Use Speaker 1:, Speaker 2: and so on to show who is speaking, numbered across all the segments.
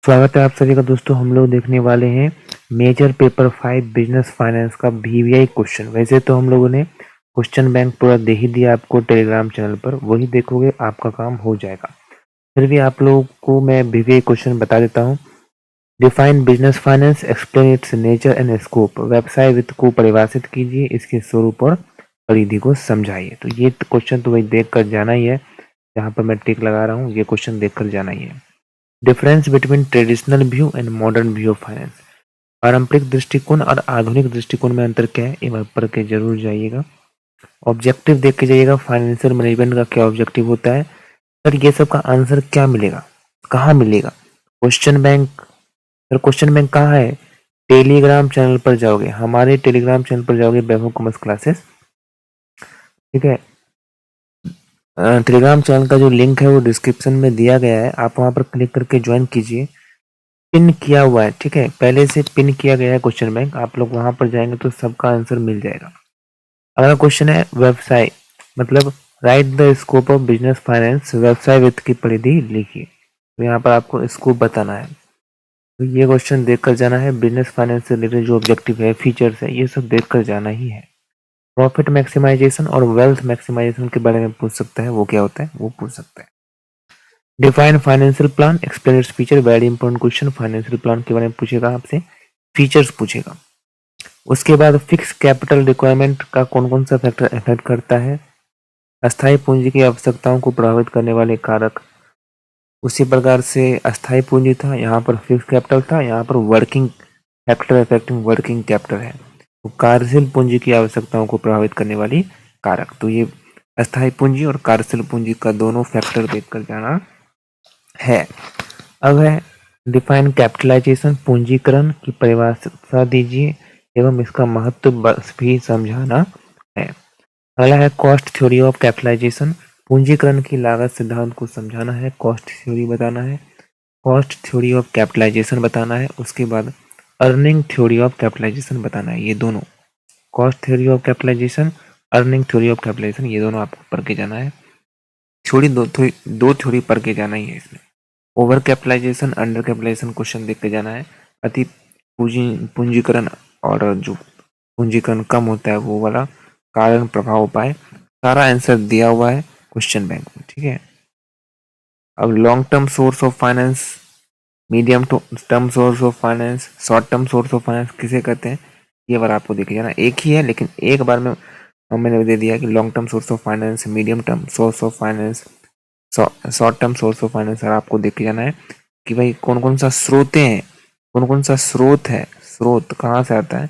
Speaker 1: स्वागत है आप सभी का दोस्तों। हम लोग देखने वाले हैं मेजर पेपर 5 बिजनेस फाइनेंस का वीवीआई क्वेश्चन। वैसे तो हम लोगों ने क्वेश्चन बैंक पूरा दे ही दिया आपको टेलीग्राम चैनल पर, वही देखोगे आपका काम हो जाएगा। फिर भी आप लोगों को मैं वीवीआई क्वेश्चन बता देता हूँ। Define business finance, explain it's nature and scope. व्यवसाय वित्त को परिभाषित कीजिए, इसके स्वरूप और परिधि को समझाइए। तो ये क्वेश्चन तो वही देख कर जाना ही है, जहाँ पर मैं टिक लगा रहा हूँ ये क्वेश्चन देख कर जाना ही है। Difference between traditional view and modern view of finance. पारंपरिक दृष्टिकोण और आधुनिक दृष्टिकोण में अंतर क्या है, ये पढ़ के जरूर जाइएगा। ऑब्जेक्टिव देख के जाइएगा, फाइनेंशियल मैनेजमेंट का क्या ऑब्जेक्टिव होता है। सर ये सब का आंसर क्या मिलेगा, कहाँ मिलेगा? Question bank. Sir question bank कहाँ है? टेलीग्राम चैनल पर जाओगे, हमारे टेलीग्राम चैनल पर जाओगे, वैभव कॉमर्स क्लासेस, ठीक है। टेलीग्राम चैनल का जो लिंक है वो डिस्क्रिप्शन में दिया गया है, आप वहां पर क्लिक करके ज्वाइन कीजिए। पिन किया हुआ है, ठीक है, पहले से पिन किया गया है क्वेश्चन बैंक। आप लोग वहां पर जाएंगे तो सबका आंसर मिल जाएगा। अगला क्वेश्चन है व्यवसाय, मतलब right the scope of business finance. व्यवसाय वित्त की परिधि लिखिए। तो यहाँ पर आपको स्कोप बताना है, तो ये क्वेश्चन देख कर जाना है। बिजनेस फाइनेंस से रिलेटेड जो ऑब्जेक्टिव है, फीचर्स है, ये सब देख कर जाना ही है। प्रॉफिट मैक्सिमाइजेशन और वेल्थ मैक्सिमाइजेशन के बारे में पूछ सकता है, वो क्या होता है वो पूछ सकता है। Define financial plan, explain its feature. Very important question, financial plan के बारे में पूछेगा आपसे, फीचर्स पूछेगा। उसके बाद फिक्स कैपिटल रिक्वायरमेंट का कौन कौन सा फैक्टर इफेक्ट करता है। अस्थायी पूंजी की आवश्यकताओं को प्रभावित करने वाले कारक। उसी प्रकार से अस्थायी पूंजी था, यहाँ पर फिक्स कैपिटल था, यहाँ पर working factor affecting working capital है। तो कार्यशील पूंजी की आवश्यकताओं को प्रभावित करने वाली कारक, तो ये अस्थायी पूंजी और कार्यशील पूंजी का दोनों फैक्टर देखकर जाना है। अब है डिफाइन कैपिटलाइजेशन, पूंजीकरण की परिभाषा दीजिए एवं इसका महत्व बस भी समझाना है। अगला है कॉस्ट थ्योरी ऑफ कैपिटलाइजेशन, पूंजीकरण की लागत सिद्धांत को समझाना है, कॉस्ट थ्योरी बताना है, कॉस्ट थ्योरी ऑफ कैपिटलाइजेशन बताना है। उसके बाद अर्निंग थ्योरी ऑफ कैपिटलाइजेशन बताना है। ये दोनों, cost theory of capitalization, earning theory of capitalization, ये दोनों आपको पढ़ के जाना है। थ्योरी दो थ्योरी पढ़ के जाना ही है इसमें। Over capitalization, under capitalization question देख के जाना है। अति पूंजीकरण और जो पूंजीकरण कम होता है वो वाला, कारण प्रभाव उपाय, सारा आंसर दिया हुआ है क्वेश्चन बैंक में, ठीक है। अब long term source of finance, medium term source of finance, short term source of finance किसे कहते हैं, ये बार आपको देखे जाना। एक ही है लेकिन एक बार में मैंने दे दिया कि long term source of finance, medium term source of finance, short term source of finance. और आपको देख के जाना है कि भाई कौन कौन सा स्रोत हैं, कौन कौन सा स्रोत है, स्रोत कहाँ से आता है,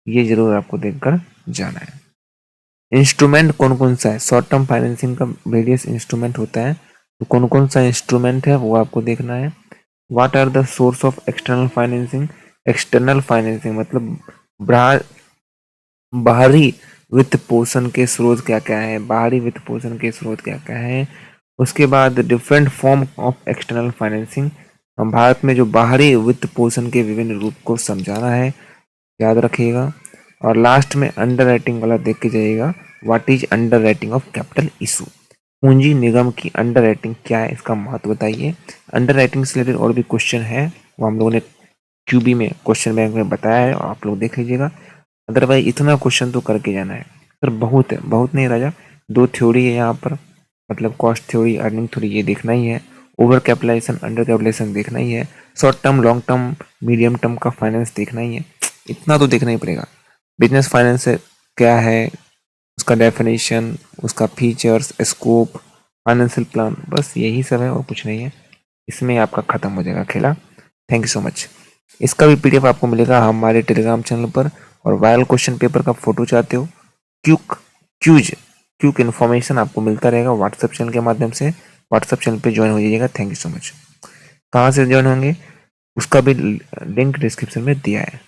Speaker 1: ये जरूर आपको देखकर जाना है। इंस्ट्रूमेंट कौन कौन सा है, शॉर्ट टर्म फाइनेंसिंग का वेरियस इंस्ट्रूमेंट होता है, तो कौन कौन सा इंस्ट्रूमेंट है वो आपको देखना है। What are the source of external financing, external financing मतलब बाहरी वित्त पोषण के स्रोत क्या क्या है, बाहरी वित्त पोषण के स्रोत क्या क्या है। उसके बाद different form of external financing, हम भारत में जो बाहरी वित्त पोषण के विभिन्न रूप को समझाना है, याद रखिएगा। और लास्ट में अंडर राइटिंग वाला देख के जाइएगा, what is under writing of capital issue, पूंजी निगम की अंडर राइटिंग क्या है, इसका महत्व बताइए। अंडर राइटिंग से रिलेटेड और भी क्वेश्चन है, वो हम लोगों ने क्यूबी में क्वेश्चन बैंक में बताया है, आप लोग देख लीजिएगा। अदरवाइज इतना क्वेश्चन तो करके जाना है सर, बहुत है, बहुत नहीं राजा, दो थ्योरी है यहाँ पर, मतलब कॉस्ट थ्योरी, अर्निंग थ्योरी, ये देखना ही है। ओवर कैपिटलाइजेशन, अंडर कैपिटलाइजेशन देखना ही है। Short term, long term, medium term का फाइनेंस देखना ही है, इतना तो देखना ही पड़ेगा। बिजनेस फाइनेंस क्या है, उसका डेफिनेशन, उसका फीचर्स, स्कोप, फाइनेंशियल प्लान, बस यही सब है और कुछ नहीं है। इसमें आपका खत्म हो जाएगा खेला। Thank you so much. इसका भी पीडीएफ आपको मिलेगा हमारे टेलीग्राम चैनल पर। और वायरल क्वेश्चन पेपर का फोटो चाहते हो, क्यूक इन्फॉर्मेशन आपको मिलता रहेगा व्हाट्सएप चैनल के माध्यम से। व्हाट्सएप चैनल पे ज्वाइन हो जाइएगा। Thank you so much. कहाँ से ज्वाइन होंगे उसका भी लिंक डिस्क्रिप्शन में दिया है।